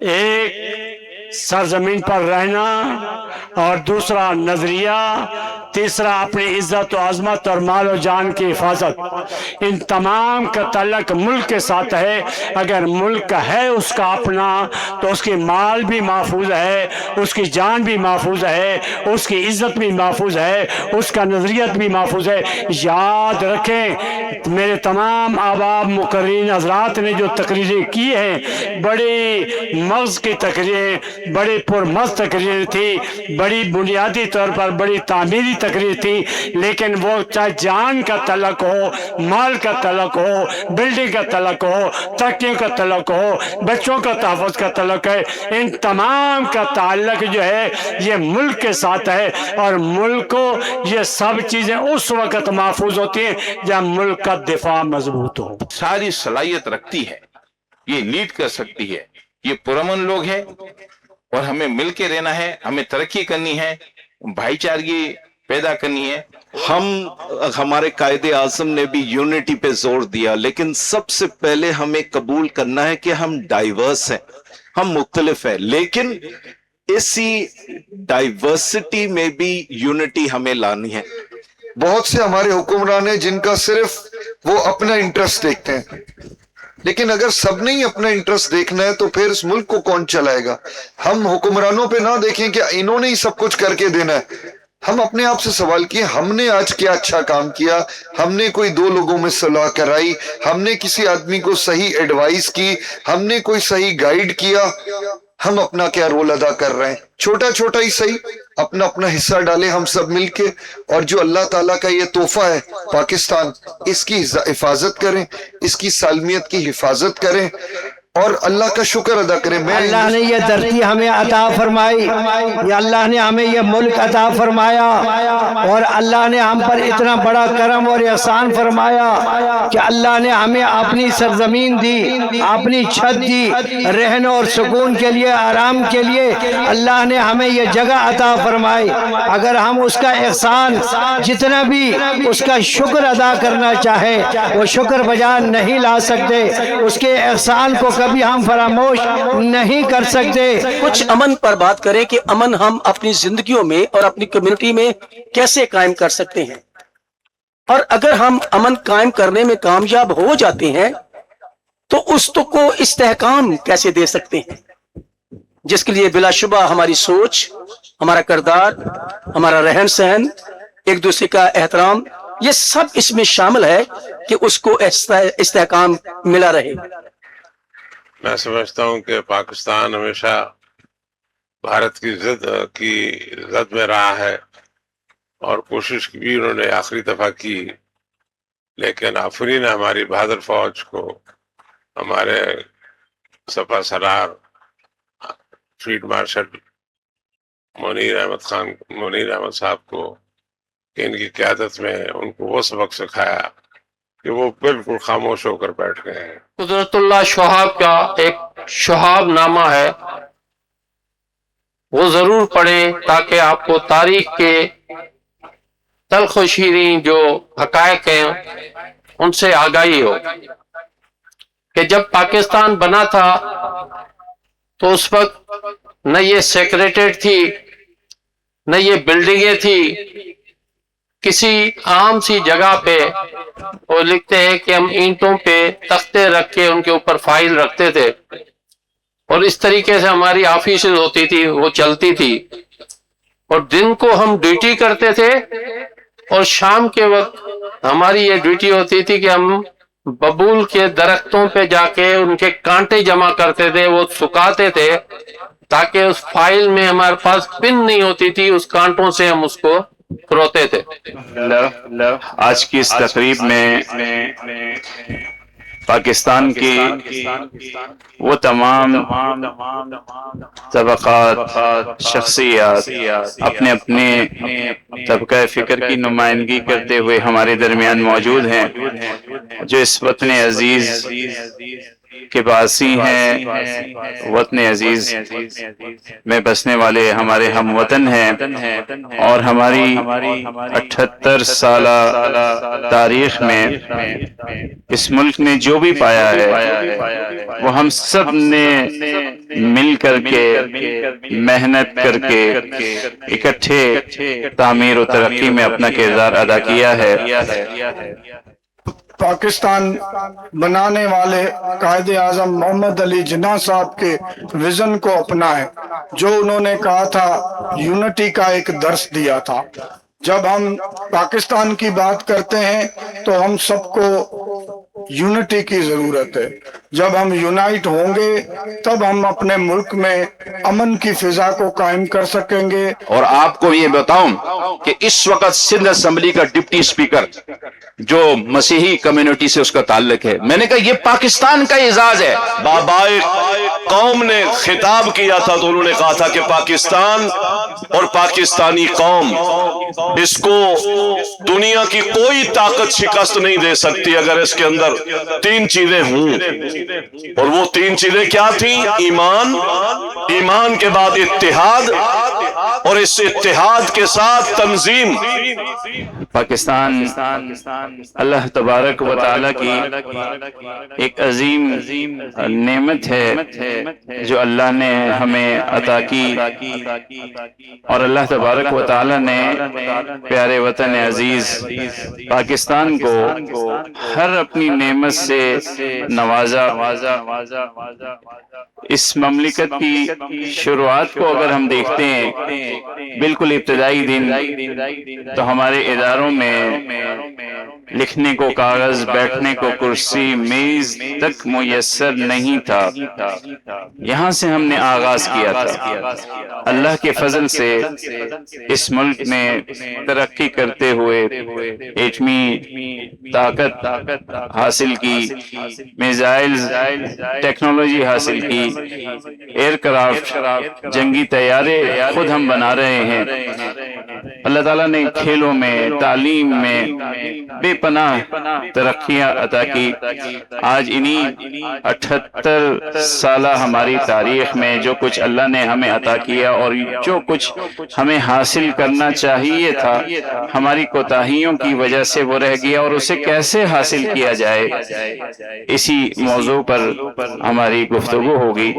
ایک سرزمین پر رہنا، اور دوسرا نظریہ، تیسرا اپنی عزت و عظمت اور مال و جان کی حفاظت۔ ان تمام کا تعلق ملک کے ساتھ ہے۔ اگر ملک ہے اس کا اپنا تو اس کی مال بھی محفوظ ہے، اس کی جان بھی محفوظ ہے، اس کی عزت بھی محفوظ ہے، اس کا نظریت بھی محفوظ ہے۔ یاد رکھیں، میرے تمام احباب مقررین حضرات نے جو تقریریں کی ہیں، بڑی مغز کی تقریریں، بڑی پرمغز تقریریں تھی، بڑی بنیادی طور پر بڑی تعمیری تقریر تھی، لیکن وہ چاہے جان کا تعلق ہو، مال کا تعلق ہو، بلڈنگ کا تعلق ہو، ترقیوں کا تعلق ہو، بچوں کا تحفظ کا تعلق ہے، ان تمام کا تعلق جو ہے یہ ملک کے ساتھ ہے، اور ملک کو یہ سب چیزیں اس وقت محفوظ ہوتی ہیں جب ملک کا دفاع مضبوط ہو۔ ساری صلاحیت رکھتی ہے، یہ لیڈ کر سکتی ہے، یہ پرامن لوگ ہیں، اور ہمیں مل کے رہنا ہے، ہمیں ترقی کرنی ہے، بھائی چارگی پیدا کرنی ہے۔ ہمارے قائد اعظم نے بھی یونٹی پہ زور دیا، لیکن سب سے پہلے ہمیں قبول کرنا ہے کہ ہم ڈائیورس ہیں، ہم مختلف ہیں، لیکن اسی ڈائیورسٹی میں بھی یونٹی ہمیں لانی ہے۔ بہت سے ہمارے حکمران ہیں جن کا صرف وہ اپنا انٹرسٹ دیکھتے ہیں، لیکن اگر سب نے ہی اپنا انٹرسٹ دیکھنا ہے تو پھر اس ملک کو کون چلائے گا؟ ہم حکمرانوں پہ نہ دیکھیں کہ انہوں نے ہی سب کچھ کر کے دینا ہے، ہم اپنے آپ سے سوال کیے ہم نے آج کیا اچھا کام کیا؟ ہم نے کوئی دو لوگوں میں صلاح کرائی؟ ہم نے کسی آدمی کو صحیح ایڈوائس کی؟ ہم نے کوئی صحیح گائیڈ کیا؟ ہم اپنا کیا رول ادا کر رہے ہیں؟ چھوٹا چھوٹا ہی صحیح اپنا اپنا حصہ ڈالیں ہم سب مل کے، اور جو اللہ تعالیٰ کا یہ تحفہ ہے پاکستان، اس کی حفاظت کریں، اس کی سالمیت کی حفاظت کریں، اور اللہ کا شکر ادا کریں۔ اللہ نے یہ دھرتی ہمیں عطا فرمائی، یہ اللہ نے ہمیں یہ ملک عطا فرمایا، اور اللہ نے ہم پر اتنا بڑا کرم اور احسان فرمایا کہ اللہ نے ہمیں اپنی سرزمین دی، اپنی چھت دی، رہنے اور سکون کے لیے، آرام کے لیے اللہ نے ہمیں یہ جگہ عطا فرمائی۔ اگر ہم اس کا احسان جتنا بھی اس کا شکر ادا کرنا چاہیں، وہ شکر بجا نہیں لا سکتے، اس کے احسان کو کبھی ہم فراموش نہیں کر سکتے۔ کچھ امن پر بات کریں کہ امن ہم اپنی زندگیوں میں اور اپنی کمیونٹی میں کیسے قائم کر سکتے ہیں، اور اگر ہم امن قائم کرنے میں کامیاب ہو جاتے ہیں تو اس کو استحکام کیسے دے سکتے ہیں، جس کے لیے بلا شبہ ہماری سوچ، ہمارا کردار، ہمارا رہن سہن، ایک دوسرے کا احترام، یہ سب اس میں شامل ہے کہ اس کو استحکام ملا رہے۔ میں سمجھتا ہوں کہ پاکستان ہمیشہ بھارت کی زد میں رہا ہے، اور کوشش بھی انہوں نے آخری دفعہ کی، لیکن آفرین ہماری بہادر فوج کو، ہمارے سپہ سالار فیلڈ مارشل منیر احمد صاحب کو، کہ ان کی قیادت میں ان کو وہ سبق سکھایا کہ وہ بالکل خاموش ہو کر بیٹھ گئے ہیں۔ قدرت اللہ شہاب کا ایک شہاب نامہ ہے، وہ ضرور پڑھیں تاکہ آپ کو تاریخ کے تلخ و شیریں جو حقائق ہیں ان سے آگاہی ہو کہ جب پاکستان بنا تھا تو اس وقت نہ یہ سیکریٹریٹ تھی، نہ یہ بلڈنگیں تھی، کسی عام سی جگہ پہ وہ لکھتے ہیں کہ ہم اینٹوں پہ تختے رکھ کے ان کے اوپر فائل رکھتے تھے، اور اس طریقے سے ہماری آفیسز ہوتی تھی، وہ چلتی تھی، اور دن کو ہم ڈیوٹی کرتے تھے، اور شام کے وقت ہماری یہ ڈیوٹی ہوتی تھی کہ ہم ببول کے درختوں پہ جا کے ان کے کانٹے جمع کرتے تھے، وہ سکھاتے تھے تاکہ اس فائل میں ہمارے پاس پن نہیں ہوتی تھی، اس کانٹوں سے ہم اس کو پروتے تھے۔ آج کی اس تقریب میں پاکستان کی وہ تمام طبقات، شخصیات اپنے اپنے طبقہ فکر کی نمائندگی کرتے ہوئے ہمارے درمیان موجود ہیں، جو اس وطن عزیز کے باسی ہیں، وطن عزیز میں بسنے والے ہمارے ہم وطن ہیں، اور ہماری 78 سالہ تاریخ میں اس ملک نے جو بھی پایا ہے وہ ہم سب نے مل کر کے، محنت کر کے، اکٹھے تعمیر و ترقی میں اپنا کردار ادا کیا ہے۔ پاکستان بنانے والے قائد اعظم محمد علی جناح صاحب کے ویژن کو اپنائیں، جو انہوں نے کہا تھا، یونٹی کا ایک درس دیا تھا۔ جب ہم پاکستان کی بات کرتے ہیں تو ہم سب کو یونٹی کی ضرورت ہے۔ جب ہم یونائٹ ہوں گے تب ہم اپنے ملک میں امن کی فضا کو قائم کر سکیں گے۔ اور آپ کو یہ بتاؤں کہ اس وقت سندھ اسمبلی کا ڈپٹی اسپیکر جو مسیحی کمیونٹی سے اس کا تعلق ہے، میں نے کہا یہ پاکستان کا اعزاز ہے۔ بابائے قوم نے خطاب کیا تھا تو انہوں نے کہا تھا کہ پاکستان اور پاکستانی قوم، اس کو دنیا کی کوئی طاقت شکست نہیں دے سکتی اگر اس کے اندر 3 چیزیں ہوں، اور وہ 3 چیزیں کیا تھیں؟ ایمان کے بعد اتحاد، اور اس اتحاد کے ساتھ تنظیم۔ پاکستان اللہ تبارک و تعالیٰ کی ایک عظیم نعمت ہے جو اللہ نے ہمیں عطا کی، اور اللہ تبارک و تعالیٰ نے پیارے وطن عزیز پاکستان کو ہر اپنی نعمت سے نوازا۔ اس مملکت کی شروعات کو اگر ہم دیکھتے ہیں، بالکل ابتدائی دن تو ہمارے اداروں میں لکھنے کو کاغذ، بیٹھنے کو کرسی، میز تک میسر نہیں تھا۔ یہاں سے ہم نے آغاز کیا تھا۔ اللہ کے فضل سے اس ملک نے ترقی کرتے ہوئے ایٹمی طاقت حاصل کی، میزائلز ٹیکنالوجی حاصل کی، ایئر کرافٹ، جنگی طیارے خود ہم بنا رہے ہیں۔ اللہ تعالیٰ نے کھیلوں میں، تعلیم میں بے پناہ ترقیاں عطا کی۔ آج انہی 78 سالہ ہماری تاریخ میں جو کچھ اللہ نے ہمیں عطا کیا اور جو کچھ ہمیں حاصل کرنا چاہیے تھا، ہماری کوتاہیوں کی وجہ سے وہ رہ گیا، اور اسے کیسے حاصل کیا جائے، اسی موضوع پر ہماری گفتگو ہوگی۔